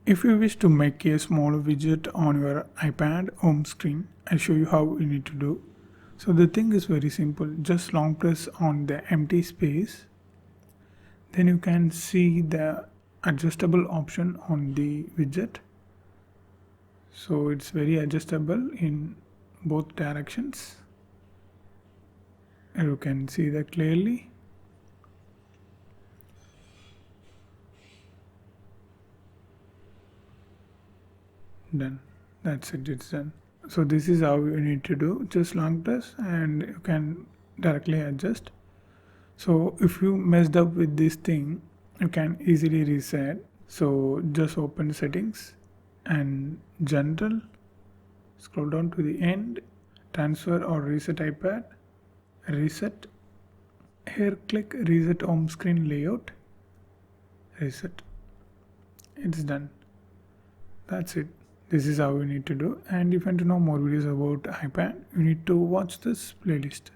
If you wish to make a small widget on your iPad home screen, I'll show you how you need to do. So the thing is very simple. Just long press on the empty space. Then you can see the adjustable option on the widget. So it's very adjustable in both directions. You can see that clearly. Done. That's it, it's done. So this is how you need to do. Just long press and you can directly adjust. So if you messed up with this thing, you can easily reset. So just open settings and general, scroll down to the end, transfer or reset iPad, reset. Here click reset home screen layout, reset. It's done. That's it. This is how you need to do. And if you want to know more videos about iPad, you need to watch this playlist.